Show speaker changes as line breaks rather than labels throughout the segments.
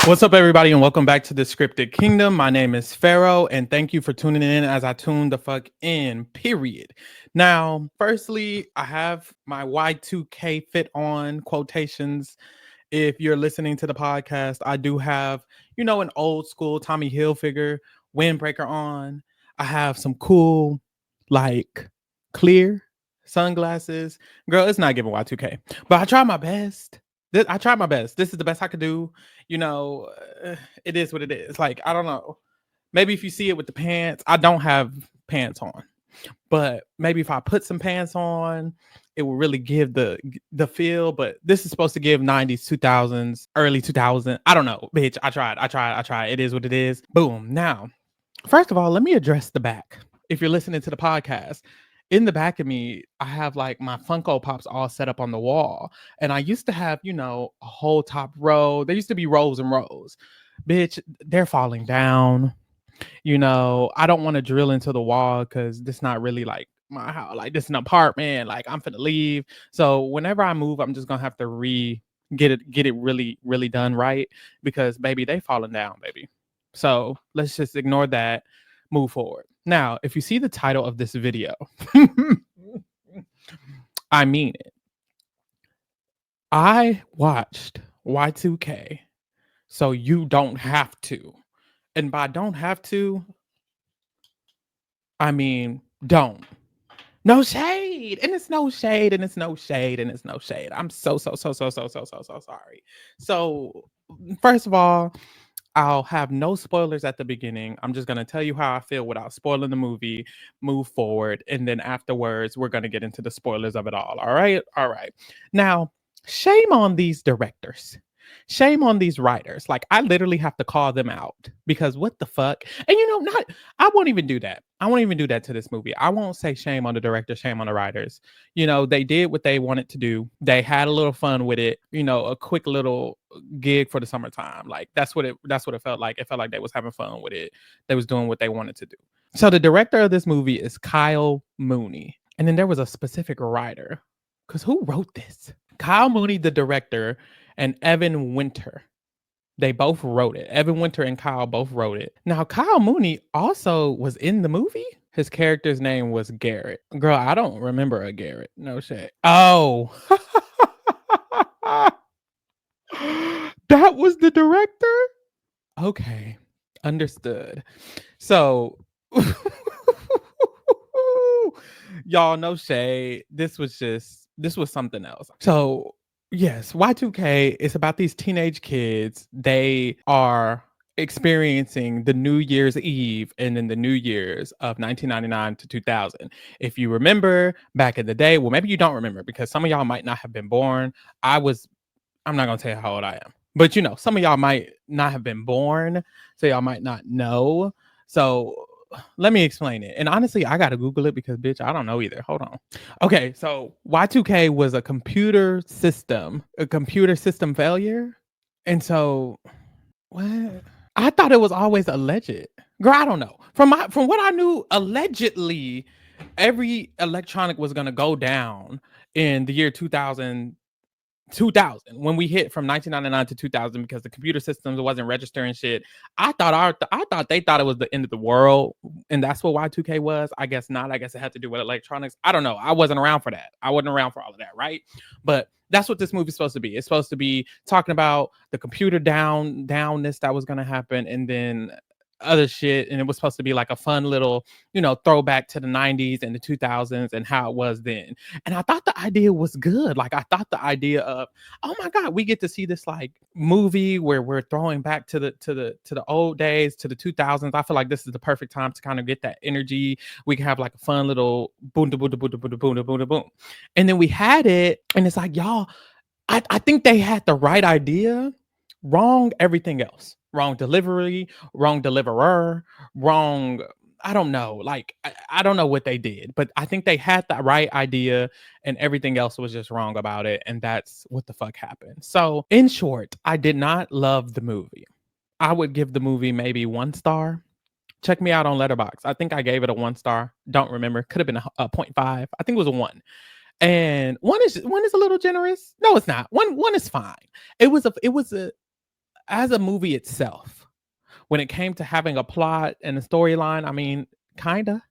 What's up, everybody, and welcome back to the Scripted Kingdom. My name is Pharaoh, and thank you for tuning in as I tune the fuck in, period. Now, firstly, I have my Y2K fit on quotations. If you're listening to the podcast, I do have, an old school Tommy Hilfiger windbreaker on. I have some cool, like, clear sunglasses. Girl, it's not giving Y2K, but I try my best. I tried my best. This is the best I could do. You know, it is what it is. Like, I don't know. Maybe if you see it with the pants, I don't have pants on, but maybe if I put some pants on, it will really give the feel. But this is supposed to give 90s, 2000s, early 2000s. I don't know, bitch. I tried. It is what it is. Boom. Now, first of all, let me address the back. If you're listening to the podcast, in the back of me, I have like my Funko Pops all set up on the wall. And I used to have, a whole top row. There used to be rows and rows. Bitch, they're falling down. I don't want to drill into the wall because this not really like my house. Like, this is an apartment. Like, I'm finna leave. So whenever I move, I'm just gonna have to get it really, really done right, because baby, they falling down, baby. So let's just ignore that, move forward. Now, if you see the title of this video, I mean it. I watched Y2K, so you don't have to. And by don't have to, I mean don't. No shade. And it's no shade. And it's no shade. And it's no shade. I'm so sorry. So, first of all, I'll have no spoilers at the beginning. I'm just going to tell you how I feel without spoiling the movie, move forward, and then afterwards, we're going to get into the spoilers of it all. All right? All right. Now, shame on these directors. Shame on these writers. Like, I literally have to call them out, because what the fuck? And I won't even do that. I won't even do that to this movie. I won't say shame on the director, shame on the writers. They did what they wanted to do. They had a little fun with it, a quick little gig for the summertime. Like, that's what it felt like. It felt like they was having fun with it. They was doing what they wanted to do. So the director of this movie is Kyle Mooney. And then there was a specific writer. Because who wrote this? Kyle Mooney, the director, and Evan Winter. They both wrote it. Evan Winter and Kyle both wrote it. Now, Kyle Mooney also was in the movie. His character's name was Garrett. Girl, I don't remember a Garrett. No shit. Oh. That was the director? Okay. Understood. So, y'all, no shade. This was something else. So, yes, Y2K is about these teenage kids. They are experiencing the New Year's Eve and then the New Year's of 1999 to 2000. If you remember back in the day, well, maybe you don't remember, because some of y'all might not have been born. I'm not going to tell you how old I am, but some of y'all might not have been born, so y'all might not know. So let me explain it. And honestly, I got to Google it because, bitch, I don't know either. Hold on. Okay, so Y2K was a computer system failure. And so, what? I thought it was always alleged. Girl, I don't know. From what I knew, allegedly, every electronic was going to go down in the year 2000, when we hit from 1999 to 2000, because the computer systems wasn't registering shit. I thought they thought it was the end of the world, and that's what Y2K was. I guess not. I guess it had to do with electronics. I don't know. I wasn't around for that. I wasn't around for all of that, right? But that's what this movie's supposed to be. It's supposed to be talking about the computer downness that was going to happen, and then other shit. And it was supposed to be like a fun little, throwback to the 90s and the 2000s and how it was then. And I thought the idea was good. Like, I thought the idea of, oh my God, we get to see this like movie where we're throwing back to the old days, to the 2000s. I feel like this is the perfect time to kind of get that energy. We can have like a fun little boom, boom, boom, boom, boom, boom, boom, boom. And then we had it, and it's like, y'all, I think they had the right idea, wrong everything else. Wrong delivery, wrong deliverer, wrong. I don't know. Like, I don't know what they did, but I think they had the right idea and everything else was just wrong about it. And that's what the fuck happened. So, in short, I did not love the movie. I would give the movie maybe 1 star. Check me out on Letterboxd. I think I gave it a 1 star. Don't remember. Could have been a 0.5. I think it was a 1. And one is a little generous. No, it's not. One is fine. It was a as a movie itself, when it came to having a plot and a storyline, I mean, kinda.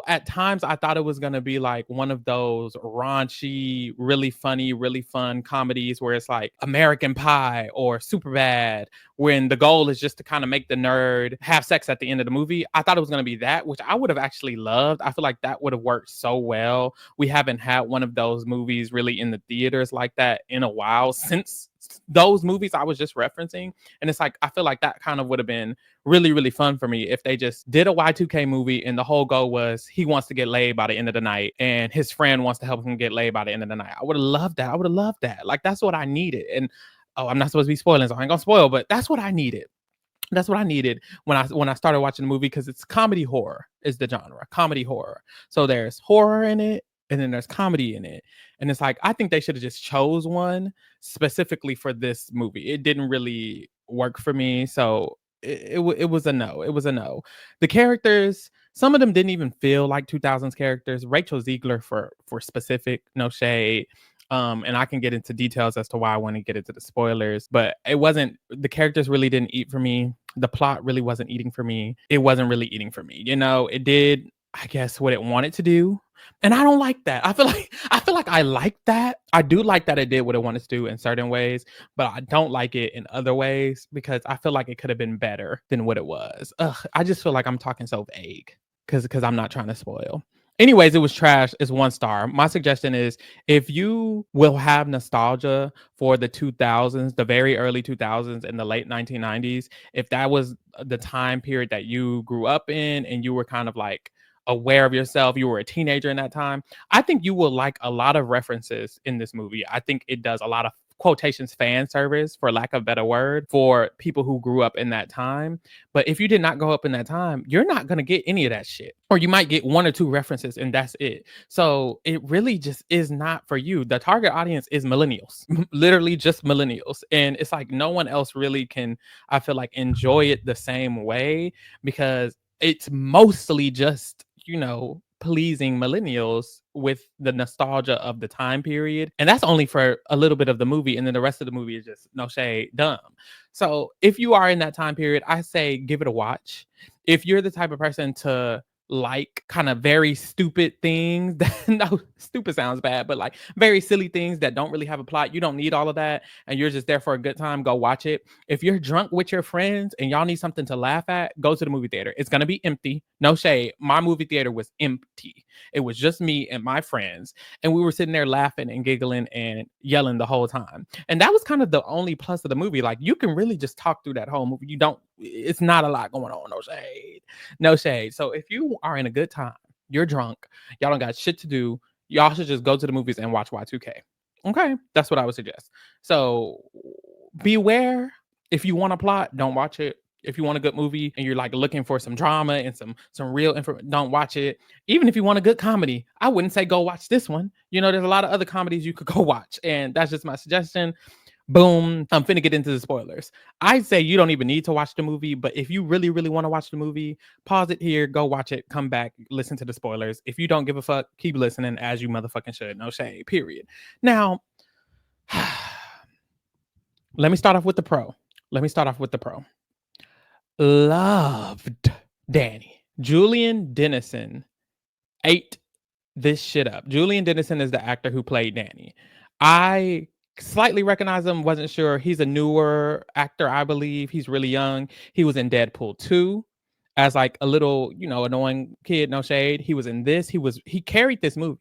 At times I thought it was gonna be like one of those raunchy, really funny, really fun comedies where it's like American Pie or Superbad, when the goal is just to kind of make the nerd have sex at the end of the movie. I thought it was gonna be that, which I would have actually loved. I feel like that would have worked so well. We haven't had one of those movies really in the theaters like that in a while since those movies I was just referencing. And it's like, I feel like that kind of would have been really, really fun for me if they just did a Y2K movie and the whole goal was he wants to get laid by the end of the night and his friend wants to help him get laid by the end of the night. I would have loved that. I would have loved that. Like, that's what I needed. And oh, I'm not supposed to be spoiling, so I ain't gonna spoil, but that's what I needed. That's what I needed when I started watching the movie, because it's comedy horror is the genre. Comedy horror. So there's horror in it and then there's comedy in it. And it's like, I think they should have just chose one specifically for this movie. It didn't really work for me. So it was a no. It was a no. The characters, some of them didn't even feel like 2000s characters. Rachel Ziegler for specific, no shade. And I can get into details as to why I want to get into the spoilers, but it wasn't, the characters really didn't eat for me. The plot really wasn't eating for me. It wasn't really eating for me. It did, I guess, what it wanted to do. And I don't like that. I feel like I like that. I do like that it did what it wanted to do in certain ways, but I don't like it in other ways because I feel like it could have been better than what it was. Ugh, I just feel like I'm talking so vague because I'm not trying to spoil. Anyways, it was trash. It's 1 star. My suggestion is, if you will have nostalgia for the 2000s, the very early 2000s and the late 1990s, if that was the time period that you grew up in and you were kind of like aware of yourself, you were a teenager in that time, I think you will like a lot of references in this movie. I think it does a lot of quotations fan service, for lack of a better word, for people who grew up in that time. But if you did not grow up in that time, you're not going to get any of that shit. Or you might get 1 or 2 references and that's it. So it really just is not for you. The target audience is millennials, literally just millennials. And it's like no one else really can, I feel like, enjoy it the same way, because it's mostly just, pleasing millennials with the nostalgia of the time period. And that's only for a little bit of the movie. And then the rest of the movie is just, no shade, dumb. So if you are in that time period, I say give it a watch. If you're the type of person to like kind of very stupid things that, no, stupid sounds bad, but like very silly things that don't really have a plot, you don't need all of that, and you're just there for a good time, go watch it. If you're drunk with your friends and y'all need something to laugh at, go to the movie theater. It's gonna be empty, no shade. My movie theater was empty. It was just me and my friends, and we were sitting there laughing and giggling and yelling the whole time. And that was kind of the only plus of the movie. Like, you can really just talk through that whole movie. It's not a lot going on, no shade. No shade. So if you are in a good time, you're drunk, y'all don't got shit to do, y'all should just go to the movies and watch Y2K. Okay, that's what I would suggest. So beware, if you want a plot, don't watch it. If you want a good movie and you're like looking for some drama and some real info, don't watch it. Even if you want a good comedy, I wouldn't say go watch this one. There's a lot of other comedies you could go watch, and that's just my suggestion. Boom, I'm finna get into the spoilers. I'd say you don't even need to watch the movie, but if you really, really want to watch the movie, pause it here, go watch it, come back, listen to the spoilers. If you don't give a fuck, keep listening, as you motherfucking should. No shade, period. Now, let me start off with the pro. Loved Danny. Julian Dennison ate this shit up. Julian Dennison is the actor who played Danny. I slightly recognize him, wasn't sure. He's a newer actor, I believe. He's really young. He was in Deadpool 2 as like a little, annoying kid, no shade. He was in this. He carried this movie.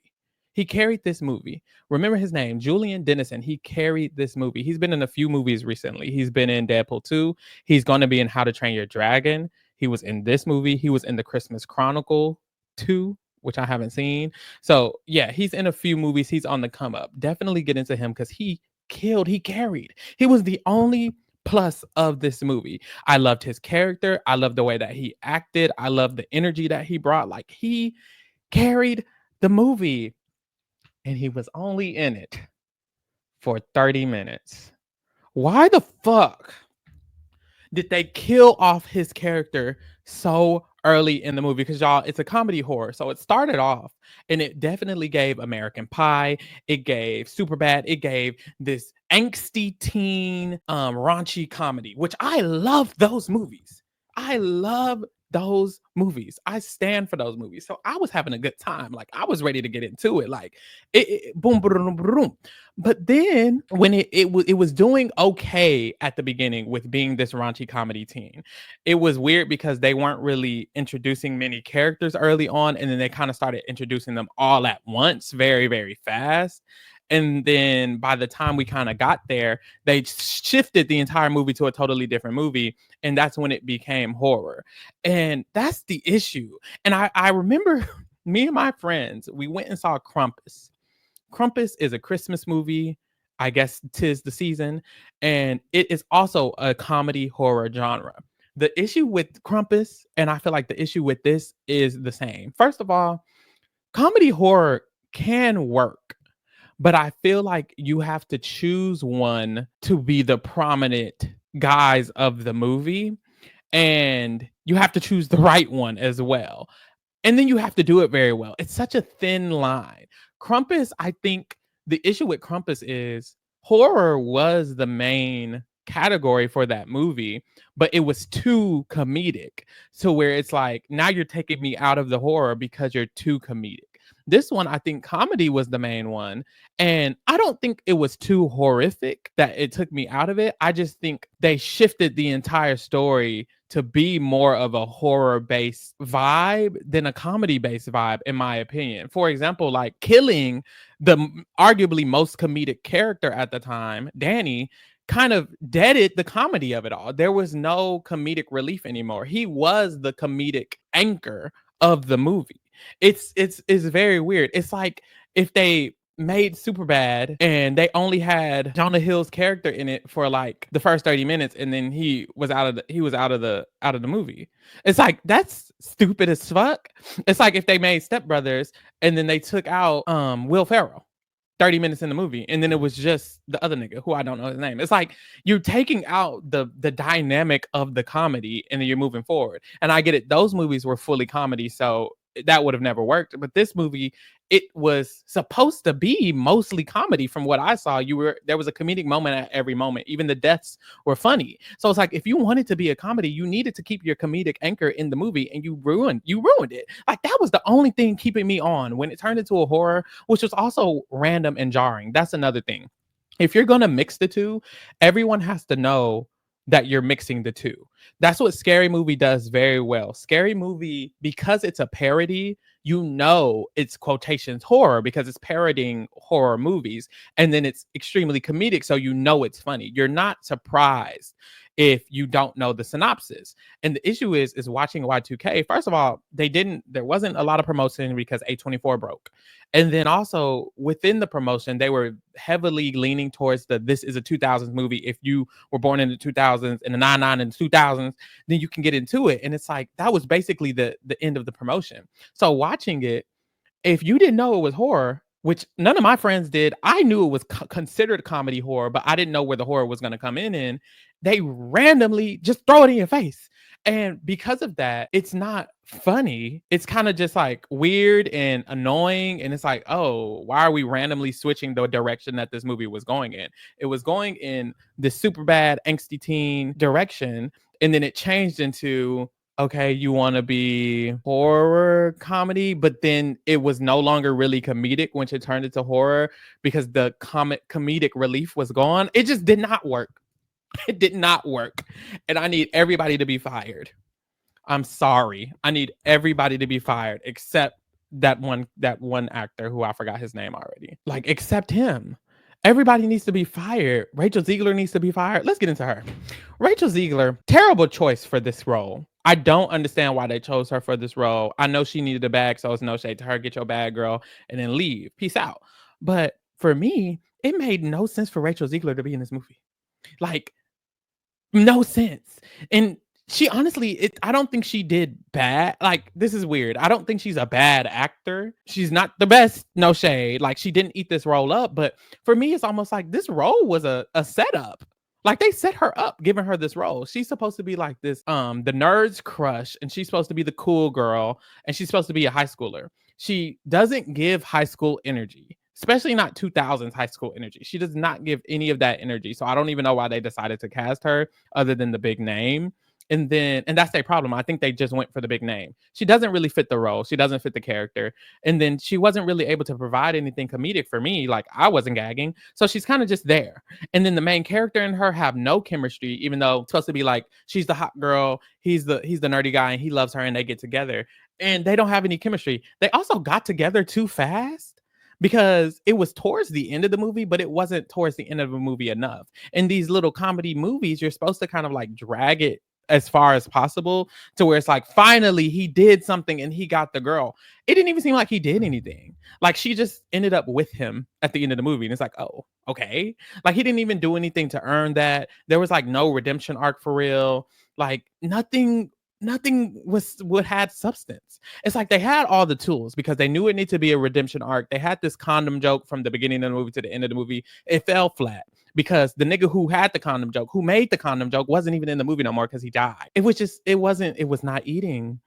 He carried this movie. Remember his name, Julian Dennison. He carried this movie. He's been in a few movies recently. He's been in Deadpool 2. He's going to be in How to Train Your Dragon. He was in this movie. He was in The Christmas Chronicle 2, which I haven't seen. So yeah, he's in a few movies. He's on the come up. Definitely get into him because he killed. He carried. He was the only plus of this movie. I loved his character. I loved the way that he acted. I loved the energy that he brought. Like, he carried the movie. And he was only in it for 30 minutes. Why the fuck did they kill off his character so early in the movie? Because y'all, it's a comedy horror. So it started off and it definitely gave American Pie. It gave Superbad. It gave this angsty teen raunchy comedy, which I love those movies. I love those movies. I stand for those movies. So I was having a good time. Like I was ready to get into it. Like boom, boom, boom, boom. But then when it was doing okay at the beginning with being this raunchy comedy teen, it was weird because they weren't really introducing many characters early on, and then they kind of started introducing them all at once, very, very fast. And then by the time we kind of got there, they shifted the entire movie to a totally different movie. And that's when it became horror. And that's the issue. And I remember me and my friends, we went and saw Krampus. Krampus is a Christmas movie. I guess 'tis the season. And it is also a comedy horror genre. The issue with Krampus, and I feel like the issue with this is the same. First of all, comedy horror can work, but I feel like you have to choose one to be the prominent guys of the movie, and you have to choose the right one as well. And then you have to do it very well. It's such a thin line. Krampus, I think the issue with Krampus is horror was the main category for that movie, but it was too comedic. So where it's like, now you're taking me out of the horror because you're too comedic. This one, I think comedy was the main one. And I don't think it was too horrific that it took me out of it. I just think they shifted the entire story to be more of a horror based vibe than a comedy based vibe, in my opinion. For example, like killing the arguably most comedic character at the time, Danny, kind of deaded the comedy of it all. There was no comedic relief anymore. He was the comedic anchor of the movie. It's very weird. It's like if they made Superbad and they only had Jonah Hill's character in it for like the first 30 minutes, and then he was out of the movie. It's like that's stupid as fuck. It's like if they made Step Brothers and then they took out Will Ferrell 30 minutes in the movie, and then it was just the other nigga who I don't know his name. It's like you're taking out the dynamic of the comedy and then you're moving forward. And I get it, those movies were fully comedy, so that would have never worked. But this movie, it was supposed to be mostly comedy from what I saw. There was a comedic moment at every moment. Even the deaths were funny. So it's like if you wanted to be a comedy, you needed to keep your comedic anchor in the movie, and you ruined it. Like that was the only thing keeping me on. When it turned into a horror, which was also random and jarring. That's another thing. If you're going to mix the two, everyone has to know that you're mixing the two. That's what Scary Movie does very well. Scary Movie, because it's a parody, you know it's quotations horror because it's parodying horror movies, and then it's extremely comedic, so you know it's funny. You're not surprised if you don't know the synopsis. And the issue is watching Y2K. First of all, there wasn't a lot of promotion because A24 broke. And then also within the promotion, they were heavily leaning towards this is a 2000s movie. If you were born in the 2000s and the 99 and the 2000s, then you can get into it. And it's like, that was basically the end of the promotion. So watching it, if you didn't know it was horror, which none of my friends did, I knew it was considered comedy horror, but I didn't know where the horror was going to come in. They randomly just throw it in your face. And because of that, it's not funny. It's kind of just like weird and annoying. And it's like, oh, why are we randomly switching the direction that this movie was going in? It was going in this super bad, angsty teen direction. And then it changed into, okay, you want to be horror comedy, but then it was no longer really comedic when it turned into horror because the comedic relief was gone. It just did not work. It did not work. And I need everybody to be fired. I'm sorry. I need everybody to be fired except that one actor who I forgot his name already. Like, except him. Everybody needs to be fired. Rachel Ziegler needs to be fired. Let's get into her. Rachel Ziegler, terrible choice for this role. I don't understand why they chose her for this role. I know she needed a bag, so it's no shade to her. Get your bag, girl, and then leave. Peace out. But for me, it made no sense for Rachel Ziegler to be in this movie. Like, no sense. And she honestly, I don't think she did bad. Like, this is weird. I don't think she's a bad actor. She's not the best, no shade. Like, she didn't eat this role up. But for me, it's almost like this role was a setup. Like, they set her up, giving her this role. She's supposed to be like this, the nerd's crush, and she's supposed to be the cool girl, and she's supposed to be a high schooler. She doesn't give high school energy. especially not 2000s high school energy. She does not give any of that energy. So I don't even know why they decided to cast her other than the big name. And that's their problem. I think they just went for the big name. She doesn't really fit the role. She doesn't fit the character. And then she wasn't really able to provide anything comedic for me. Like I wasn't gagging. So she's kind of just there. And then the main character and her have no chemistry, even though it's supposed to be like she's the hot girl, he's the nerdy guy, and he loves her and they get together. And they don't have any chemistry. They also got together too fast because it was towards the end of the movie, but it wasn't towards the end of the movie enough. In these little comedy movies, you're supposed to kind of like drag it as far as possible to where it's like finally he did something and he got the girl. It didn't even seem like he did anything. Like she just ended up with him at the end of the movie and it's like, oh, okay. Like he didn't even do anything to earn that. There was like no redemption arc for real. Like nothing was what had substance. It's like they had all the tools because they knew it needed to be a redemption arc. They had this condom joke from the beginning of the movie to the end of the movie. It fell flat because the nigga who had the condom joke, who made the condom joke, wasn't even in the movie no more because he died. It was not eating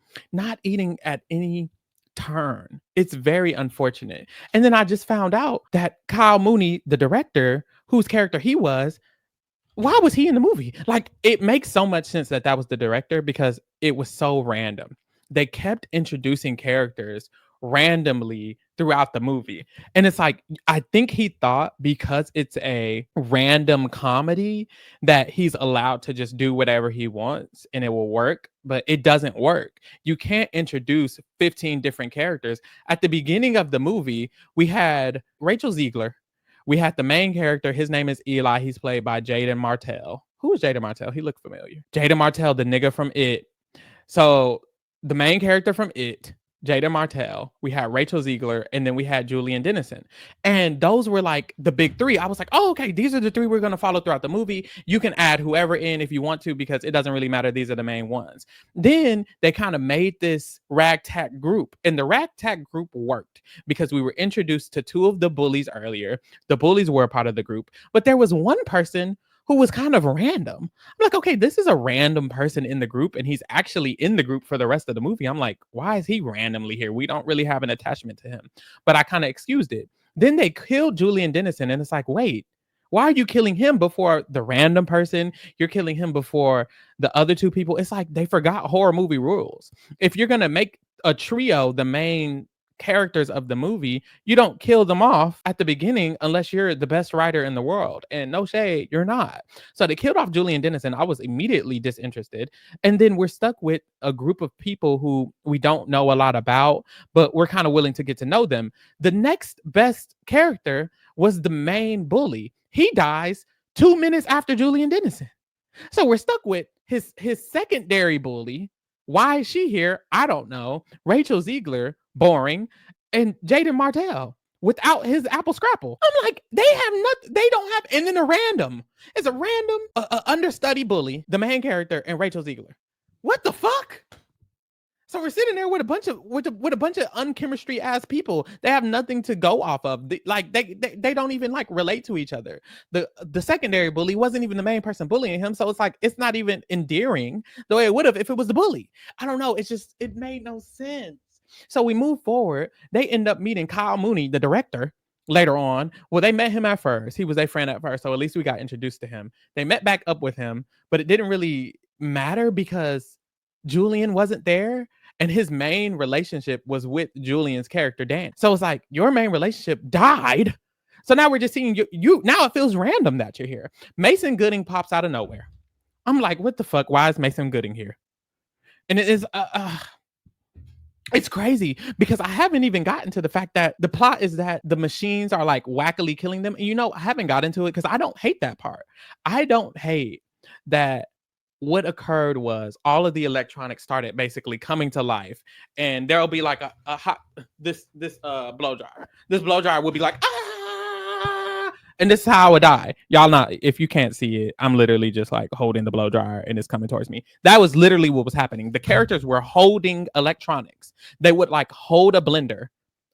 at any turn. It's very unfortunate. And then I just found out that Kyle Mooney, the director, whose character he was, why was he in the movie? Like, it makes so much sense that was the director because it was so random. They kept introducing characters randomly throughout the movie. And it's like, I think he thought because it's a random comedy that he's allowed to just do whatever he wants and it will work, but it doesn't work. You can't introduce 15 different characters. At the beginning of the movie, we had Rachel Ziegler. We had the main character. His name is Eli. He's played by Jaden Martell. Who is Jaden Martell? He looked familiar. Jaden Martell, the nigga from It. So the main character from It, Jaden Martell. We had Rachel Ziegler, and then we had Julian Dennison. And those were like the big three. I was like, oh, okay, these are the three we're going to follow throughout the movie. You can add whoever in if you want to, because it doesn't really matter. These are the main ones. Then they kind of made this ragtag group, and the ragtag group worked because we were introduced to two of the bullies earlier. The bullies were a part of the group, but there was one person who was kind of random. I'm like, okay, this is a random person in the group, and he's actually in the group for the rest of the movie. I'm like, why is he randomly here? We don't really have an attachment to him. But I kind of excused it. Then they killed Julian Dennison, and it's like, wait, why are you killing him before the random person? You're killing him before the other two people. It's like they forgot horror movie rules. If you're going to make a trio the main characters of the movie, you don't kill them off at the beginning unless you're the best writer in the world. And no shade, you're not. So they killed off Julian Dennison. I was immediately disinterested. And then we're stuck with a group of people who we don't know a lot about, but we're kind of willing to get to know them. The next best character was the main bully. He dies 2 minutes after Julian Dennison. So we're stuck with his secondary bully. Why is she here? I don't know. Rachel Ziegler, boring, and Jaden Martell without his apple scrapple. I'm like, they have nothing. They don't have, and then a random. It's a random understudy bully, the main character, and Rachel Ziegler. What the fuck? So we're sitting there with a bunch of unchemistry ass people. They have nothing to go off of. They don't even like relate to each other. The secondary bully wasn't even the main person bullying him, so it's like it's not even endearing the way it would have if it was the bully. I don't know. It's just it made no sense. So we move forward. They end up meeting Kyle Mooney, the director, later on. Well, they met him at first. He was a friend at first, so at least we got introduced to him. They met back up with him, but it didn't really matter because Julian wasn't there. And his main relationship was with Julian's character, Dan. So it's like, your main relationship died. So now we're just seeing you. Now it feels random that you're here. Mason Gooding pops out of nowhere. I'm like, what the fuck? Why is Mason Gooding here? And it is, it's crazy because I haven't even gotten to the fact that the plot is that the machines are like wackily killing them. And I haven't got into it because I don't hate that part. I don't hate that. What occurred was all of the electronics started basically coming to life, and there'll be like a hot blow dryer. This blow dryer will be like, ah, and this is how I would die. Y'all not, if you can't see it, I'm literally just like holding the blow dryer and it's coming towards me. That was literally what was happening. The characters were holding electronics. They would like hold a blender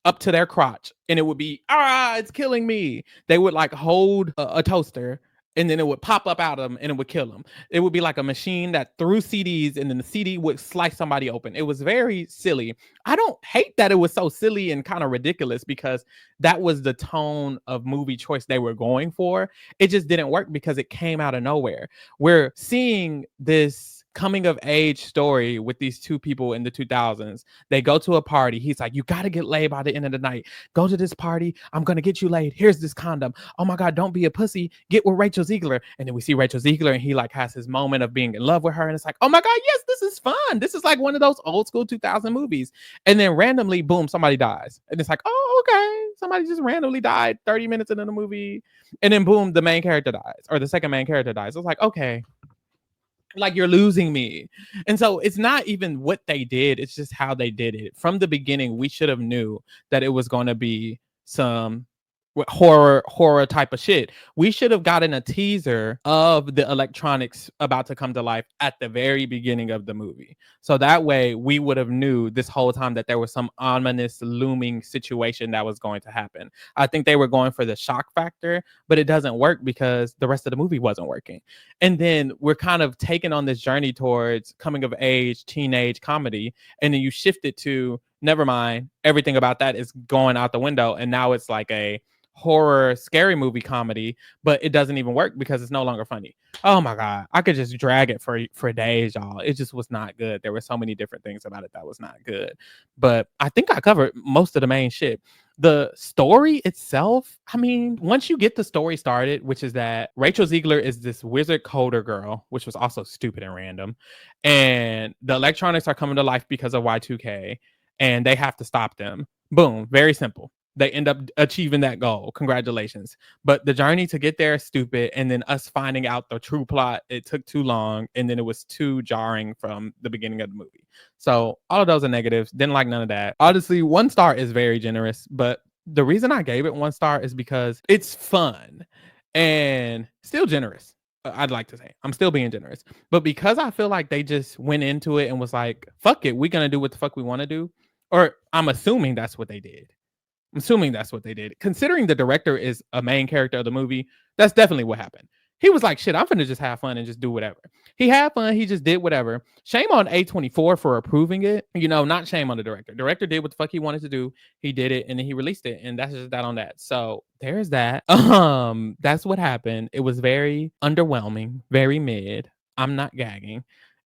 up to their crotch and it would be, it's killing me. They would like hold a toaster and then it would pop up out of them and it would kill them. It would be like a machine that threw CDs and then the CD would slice somebody open. It was very silly. I don't hate that it was so silly and kind of ridiculous because that was the tone of movie choice they were going for. It just didn't work because it came out of nowhere. We're seeing this coming of age story with these two people in the 2000s. They go to a party. He's like, you got to get laid by the end of the night. Go to this party. I'm going to get you laid. Here's this condom. Oh my God, don't be a pussy. Get with Rachel Ziegler. And then we see Rachel Ziegler and he like has his moment of being in love with her. And it's like, oh my God, yes, this is fun. This is like one of those old school 2000 movies. And then randomly, boom, somebody dies. And it's like, oh, okay. Somebody just randomly died 30 minutes into the movie. And then boom, the main character dies or the second main character dies. It's like, okay, like you're losing me. And so it's not even what they did, it's just how they did it. From the beginning, we should have knew that it was going to be some horror type of shit. We should have gotten a teaser of the electronics about to come to life at the very beginning of the movie, so that way we would have knew this whole time that there was some ominous looming situation that was going to happen. I think they were going for the shock factor, but it doesn't work because the rest of the movie wasn't working. And then we're kind of taken on this journey towards coming of age teenage comedy, and then you shift it to never mind, everything about that is going out the window, and now it's like a horror scary movie comedy, but it doesn't even work because it's no longer funny. Oh my God, I could just drag it for days, y'all. It just was not good. There were so many different things about it that was not good, but I think I covered most of the main shit. The story itself, I mean, once you get the story started, which is that Rachel Ziegler is this wizard coder girl, which was also stupid and random, and the electronics are coming to life because of Y2K, and they have to stop them. Boom, very simple. They end up achieving that goal. Congratulations. But the journey to get there is stupid. And then us finding out the true plot, it took too long. And then it was too jarring from the beginning of the movie. So all of those are negatives. Didn't like none of that. Honestly, 1 star is very generous. But the reason I gave it 1 star is because it's fun and still generous. I'd like to say I'm still being generous. But because I feel like they just went into it and was like, fuck it, we're going to do what the fuck we want to do. Or I'm assuming that's what they did. I'm assuming that's what they did. Considering the director is a main character of the movie, that's definitely what happened. He was like, shit, I'm finna just have fun and just do whatever. He had fun. He just did whatever. Shame on A24 for approving it. You know, not shame on the director. Director did what the fuck he wanted to do. He did it and then he released it. And that's just that on that. So there's that. That's what happened. It was very underwhelming, very mid. I'm not gagging.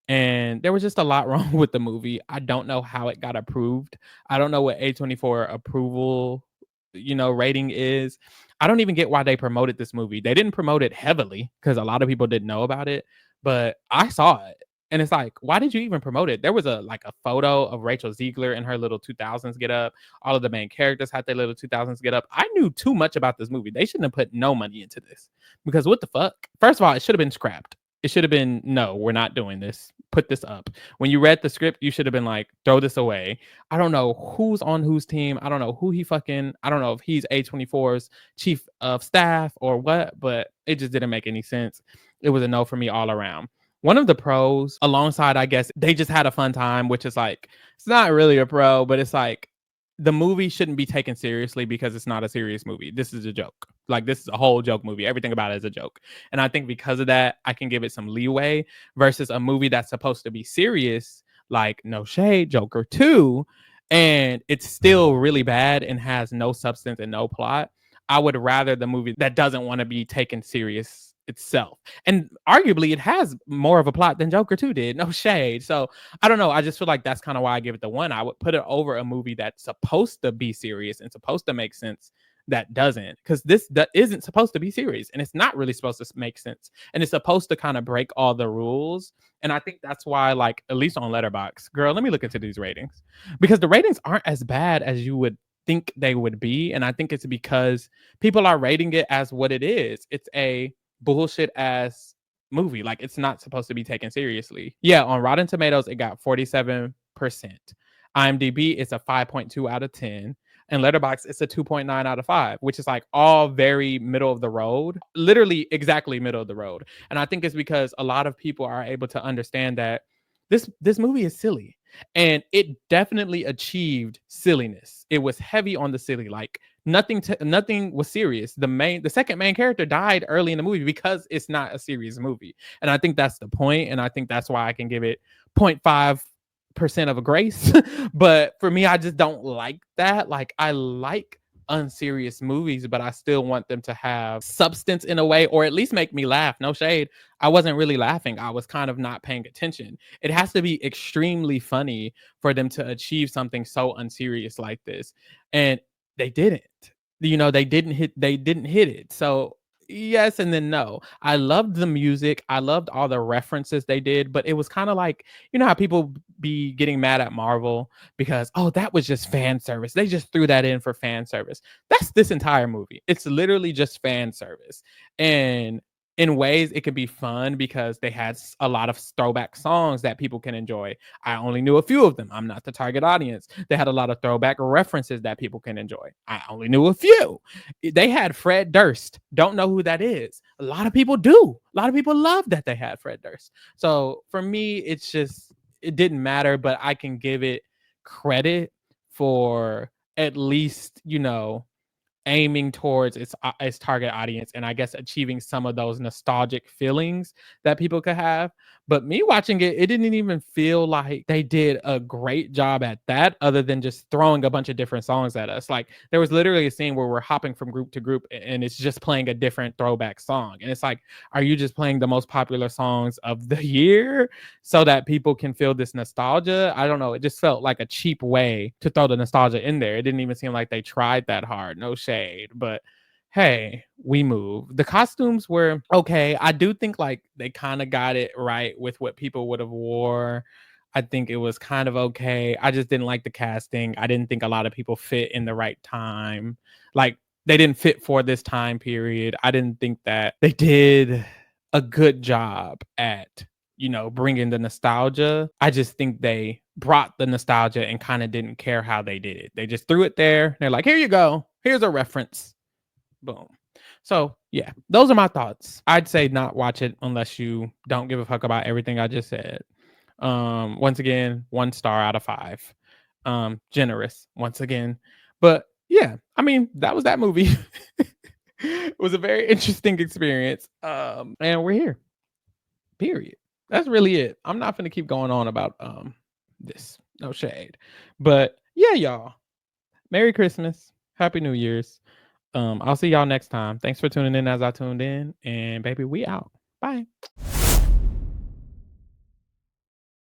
And there was just a lot wrong with the movie. I don't know how it got approved. I don't know what A24 approval, rating is. I don't even get why they promoted this movie. They didn't promote it heavily because a lot of people didn't know about it, but I saw it. And it's like, why did you even promote it? There was a photo of Rachel Ziegler in her little 2000s get up. All of the main characters had their little 2000s get up. I knew too much about this movie. They shouldn't have put no money into this because what the fuck? First of all, it should have been scrapped. It should have been, no, we're not doing this. Put this up. When you read the script, you should have been like, throw this away. I don't know who's on whose team. I don't know who I don't know if he's A24's chief of staff or what, but it just didn't make any sense. It was a no for me all around. One of the pros, alongside, I guess, they just had a fun time, which is like, it's not really a pro, but it's like, the movie shouldn't be taken seriously because it's not a serious movie. This is a joke. Like, this is a whole joke movie. Everything about it is a joke. And I think because of that, I can give it some leeway versus a movie that's supposed to be serious, like No Shade, Joker 2, and it's still really bad and has no substance and no plot. I would rather the movie that doesn't want to be taken serious itself. And arguably it has more of a plot than Joker 2 did. No shade. So I don't know. I just feel like that's kind of why I give it the 1. I would put it over a movie that's supposed to be serious and supposed to make sense that doesn't, because that isn't supposed to be serious and it's not really supposed to make sense and it's supposed to kind of break all the rules. And I think that's why, like, at least on Letterboxd, girl, let me look into these ratings, because the ratings aren't as bad as you would think they would be. And I think it's because people are rating it as what it is. It's a bullshit ass movie. Like, it's not supposed to be taken seriously. Yeah, on Rotten Tomatoes, it got 47%. IMDb, it's a 5.2 out of 10. And Letterboxd, it's a 2.9 out of 5, which is like all very middle of the road, literally exactly middle of the road. And I think it's because a lot of people are able to understand that this movie is silly. And it definitely achieved silliness. It was heavy on the silly, like nothing was serious. The second main character died early in the movie because it's not a serious movie. And I think that's the point, and I think that's why I can give it 0.5% of a grace. But for me, I just don't like that. Like, I like unserious movies, but I still want them to have substance in a way, or at least make me laugh. No shade. I wasn't really laughing. I was kind of not paying attention. It has to be extremely funny for them to achieve something so unserious like this. And they didn't. They didn't hit it. So yes and then no. I loved the music. I loved all the references they did, but it was kind of like, how people be getting mad at Marvel because, oh, that was just fan service. They just threw that in for fan service. That's this entire movie. It's literally just fan service. And in ways it could be fun because they had a lot of throwback songs that people can enjoy. I only knew a few of them. I'm not the target audience. They had a lot of throwback references that people can enjoy. I only knew a few. They had Fred Durst. Don't know who that is. A lot of people do. A lot of people love that they had Fred Durst. So for me, it didn't matter, but I can give it credit for at least, aiming towards its target audience, and I guess achieving some of those nostalgic feelings that people could have. But me watching it, it didn't even feel like they did a great job at that, other than just throwing a bunch of different songs at us. Like, there was literally a scene where we're hopping from group to group and it's just playing a different throwback song, and it's like, are you just playing the most popular songs of the year so that people can feel this nostalgia? I don't know. It just felt like a cheap way to throw the nostalgia in there. It didn't even seem like they tried that hard. No shade, but hey, we move. The costumes were okay. I do think like they kind of got it right with what people would have wore. I think it was kind of okay. I just didn't like the casting. I didn't think a lot of people fit in the right time. Like, they didn't fit for this time period. I didn't think that they did a good job at, bringing the nostalgia. I just think they brought the nostalgia and kind of didn't care how they did it. They just threw it there. They're like, here you go. Here's a reference. Boom. So yeah, those are my thoughts. I'd say not watch it unless you don't give a fuck about everything I just said. Once again, 1 star out of 5. Generous once again. But yeah, I mean, that was that movie. It was a very interesting experience. And we're here. Period. That's really it. I'm not gonna keep going on about this. No shade. But yeah, y'all. Merry Christmas. Happy New Year's. I'll see y'all next time. Thanks for tuning in as I tuned in. And baby, we out. Bye.